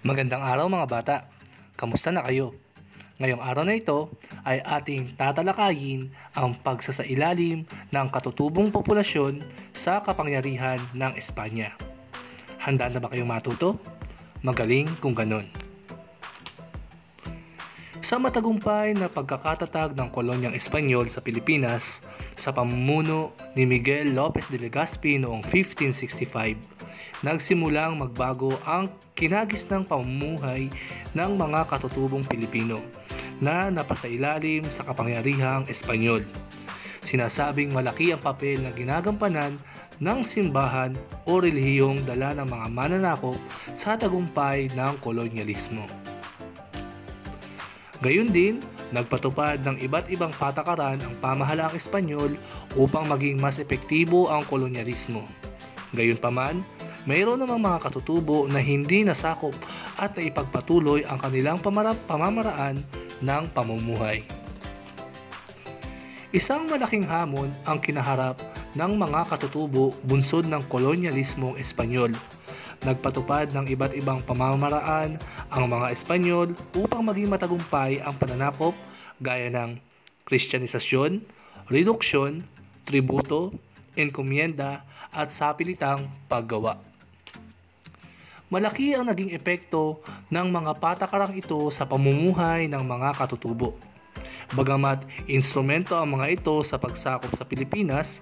Magandang araw mga bata. Kamusta na kayo? Ngayong araw na ito ay ating tatalakayin ang pagsasailalim ng katutubong populasyon sa kapangyarihan ng Espanya. Handa na ba kayong matuto? Magaling kung ganun. Sa matagumpay na pagkakatatag ng kolonyang Espanyol sa Pilipinas sa pamumuno ni Miguel Lopez de Legazpi noong 1565, nagsimulang magbago ang kinagisnang pamumuhay ng mga katutubong Pilipino na napasailalim sa kapangyarihang Espanyol. Sinasabing malaki ang papel na ginagampanan ng simbahan o relihiyong dala ng mga mananakop sa tagumpay ng kolonyalismo. Gayun din, nagpatupad ng iba't ibang patakaran ang pamahalaang Espanyol upang maging mas epektibo ang kolonyalismo. Gayunpaman, mayroon namang mga katutubo na hindi nasakop at naipagpatuloy ang kanilang pamamaraan ng pamumuhay. Isang malaking hamon ang kinaharap ng mga katutubo bunsod ng kolonyalismong Espanyol. Nagpatupad ng iba't ibang pamamaraan ang mga Espanyol upang maging matagumpay ang pananakop gaya ng Kristyanisasyon, reduksyon, tributo, enkomienda at sapilitang paggawa. Malaki ang naging epekto ng mga patakarang ito sa pamumuhay ng mga katutubo. Bagamat instrumento ang mga ito sa pagsakop sa Pilipinas,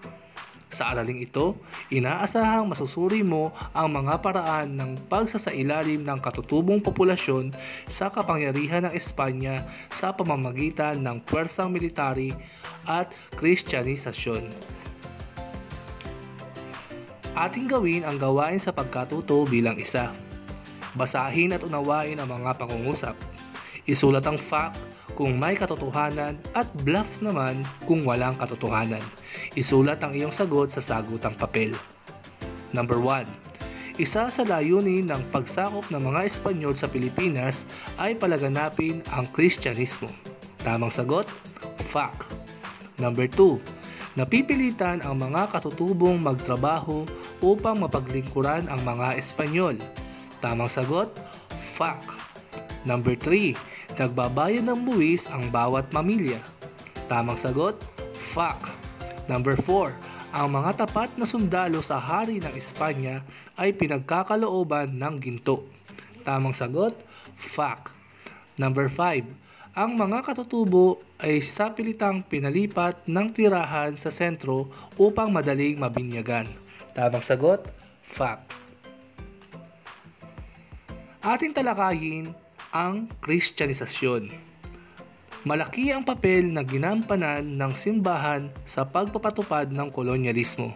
sa araling ito, inaasahang masusuri mo ang mga paraan ng pagsasailalim ng katutubong populasyon sa kapangyarihan ng Espanya sa pamamagitan ng puwersang military at Kristyanisasyon. Ating gawin ang gawain sa pagkatuto bilang isa. Basahin at unawain ang mga pangungusap. Isulat ang fact kung may katotohanan at bluff naman kung walang katotohanan. Isulat ang iyong sagot sa sagutang papel. Number 1. Isa sa layunin ng pagsakop ng mga Espanyol sa Pilipinas ay palaganapin ang Kristyanismo. Tamang sagot, fact. Number 2. Napipilitan ang mga katutubong magtrabaho upang mapaglingkuran ang mga Espanyol. Tamang sagot, fact. Number 3. Nagbabayad ng buwis ang bawat pamilya. Tamang sagot, fact. Number 4. Ang mga tapat na sundalo sa hari ng Espanya ay pinagkakalooban ng ginto. Tamang sagot, fact. Number 5. Ang mga katutubo ay sapilitang pinalipat ng tirahan sa sentro upang madaling mabinyagan. Tamang sagot, fact. Ating talakayin ang Kristyanisasyon. Malaki ang papel na ginampanan ng simbahan sa pagpapatupad ng kolonyalismo.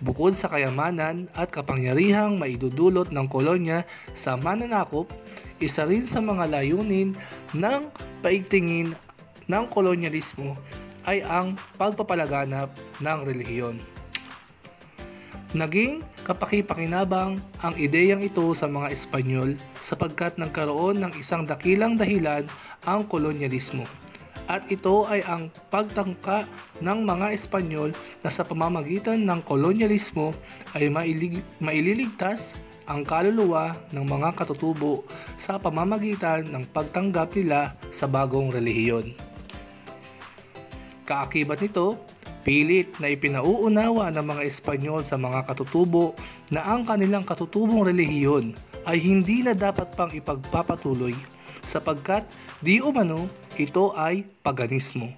Bukod sa kayamanan at kapangyarihang maidudulot ng kolonya sa mananakop, isa rin sa mga layunin ng paigtingin ng kolonyalismo ay ang pagpapalaganap ng relihiyon. Naging kapakipakinabang ang ideyang ito sa mga Espanyol sapagkat nagkaroon ng isang dakilang dahilan ang kolonyalismo. At ito ay ang pagtangka ng mga Espanyol na sa pamamagitan ng kolonyalismo ay maililigtas ang kaluluwa ng mga katutubo sa pamamagitan ng pagtanggap nila sa bagong relihiyon. Kaakibat nito, pilit na ipinauunawa ng mga Espanyol sa mga katutubo na ang kanilang katutubong relihiyon ay hindi na dapat pang ipagpapatuloy sapagkat di umano ito ay paganismo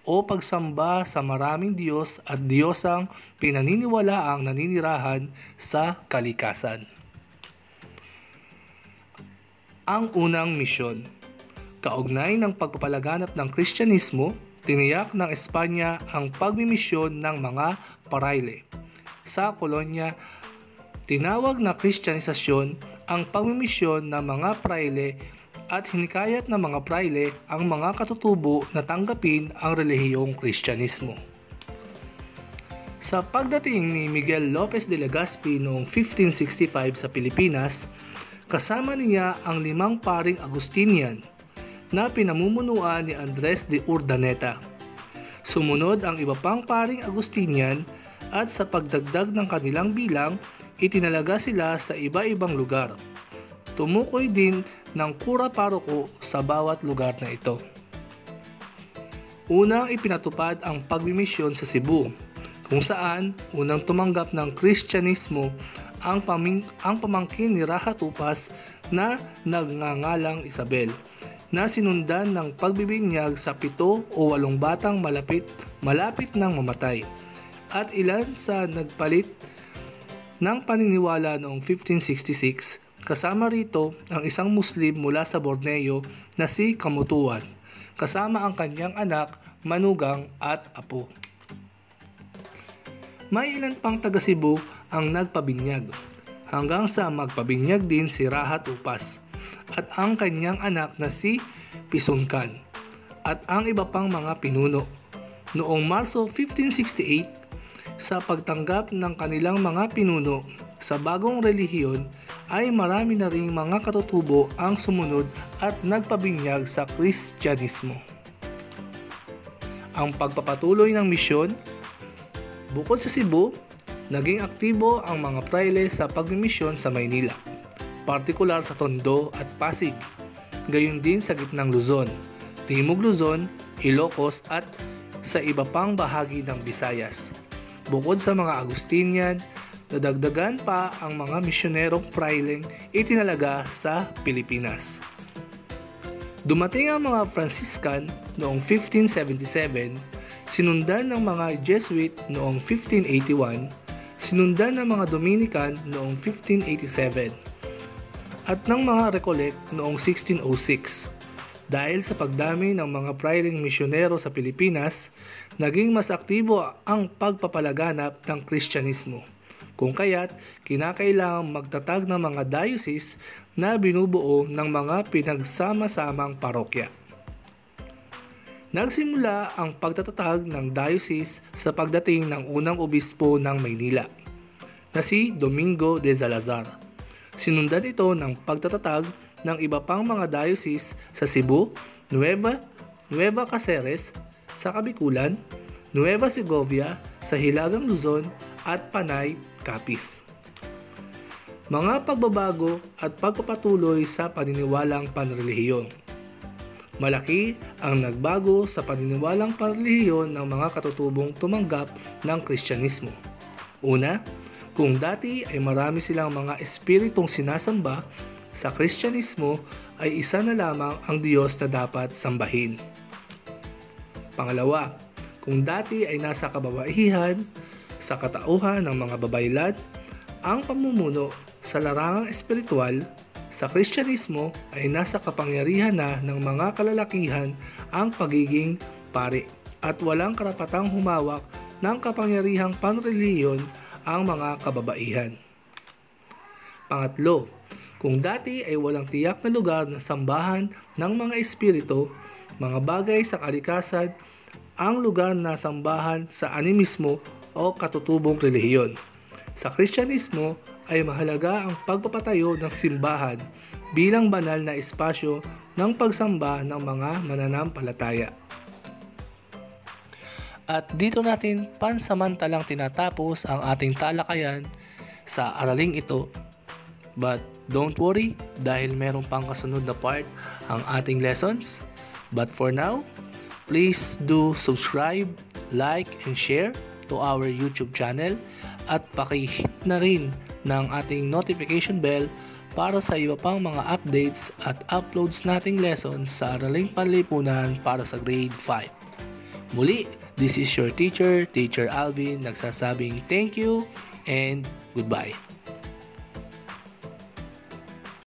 o pagsamba sa maraming Diyos at Diyosang pinaniniwalaang naninirahan sa kalikasan. Ang unang misyon. Kaugnay ng pagpapalaganap ng Kristyanismo, tiniyak ng Espanya ang pagmimisyon ng mga parayle. Sa kolonya, tinawag na Kristyanisasyon ang pagmimisyon ng mga parayle at hinikayat ng mga parayle ang mga katutubo na tanggapin ang relihiyong Kristyanismo. Sa pagdating ni Miguel Lopez de Legazpi noong 1565 sa Pilipinas, kasama niya ang 5 paring Agustinian na pinamumunuan ni Andres de Urdaneta. Sumunod ang iba pang paring Agustinian at sa pagdagdag ng kanilang bilang, itinalaga sila sa iba-ibang lugar tumukoy din ng kura paroko sa bawat lugar na ito. Unang ipinatupad ang pagmimisyon sa Cebu, kung saan unang tumanggap ng Kristyanismo ang pamangkin ni Raha Tupas na nagngangalang Isabel, na sinundan ng pagbibinyag sa 7 o 8 batang malapit nang mamatay, at ilan sa nagpalit ng paniniwala noong 1566, kasama rito ang isang Muslim mula sa Borneo na si Kamutuan, kasama ang kanyang anak, manugang at apo. May ilan pang taga Cebu ang nagpabinyag, hanggang sa magpabinyag din si Raha Tupas at ang kanyang anak na si Pisunkan at ang iba pang mga pinuno. Noong Marso 1568, sa pagtanggap ng kanilang mga pinuno sa bagong relihiyon, ay marami na ring mga katutubo ang sumunod at nagpabinyag sa Kristyanismo. Ang pagpapatuloy ng misyon. Bukod sa Cebu, naging aktibo ang mga praile sa pagmimisyon sa Maynila, partikular sa Tondo at Pasig, gayon din sa gitnang Luzon, Timog Luzon, Ilocos at sa iba pang bahagi ng Visayas. Bukod sa mga Agustinian, nadagdagan pa ang mga misyonerong praileng itinalaga sa Pilipinas. Dumating ang mga Franciscan noong 1577, sinundan ng mga Jesuit noong 1581, sinundan ng mga Dominican noong 1587, at ng mga Recollect noong 1606. Dahil sa pagdami ng mga praileng misyonero sa Pilipinas, naging mas aktibo ang pagpapalaganap ng Kristyanismo, kung kaya't kinakailangang magtatag ng mga diocese na binubuo ng mga pinagsama-samang parokya. Nagsimula ang pagtatatag ng diocese sa pagdating ng unang obispo ng Maynila, na si Domingo de Salazar. Sinundan ito ng pagtatatag ng iba pang mga diocese sa Cebu, Nueva Caceres sa Kabikulan, Nueva Segovia sa Hilagang Luzon at Panay, Capiz. Mga pagbabago at pagpapatuloy sa paniniwalang panrelihiyon. Malaki ang nagbago sa paniniwalang panrelihiyon ng mga katutubong tumanggap ng Kristyanismo. Una, kung dati ay marami silang mga espiritong sinasamba, sa Kristyanismo ay isa na lamang ang Diyos na dapat sambahin. Pangalawa, kung dati ay nasa kababaihan, sa katauhan ng mga babaylad, ang pamumuno sa larangang espiritual, sa Kristyanismo ay nasa kapangyarihan na ng mga kalalakihan ang pagiging pari at walang karapatang humawak ng kapangyarihang panrelihiyon ang mga kababaihan. Pangatlo, kung dati ay walang tiyak na lugar na sambahan ng mga espiritu, mga bagay sa kalikasan, ang lugar na sambahan sa animismo o katutubong relihiyon. Sa Kristyanismo ay mahalaga ang pagpapatayo ng simbahan bilang banal na espasyo ng pagsamba ng mga mananampalataya. At dito natin pansamantalang tinatapos ang ating talakayan sa araling ito. But don't worry dahil meron pang kasunod na part ang ating lessons. But for now, please do subscribe, like, and share to our YouTube channel at paki-hit na rin ng ating notification bell para sa iba pang mga updates at uploads nating lessons sa Araling Panlipunan para sa Grade 5. Muli, this is your teacher, Teacher Alvin, nagsasabing thank you and goodbye.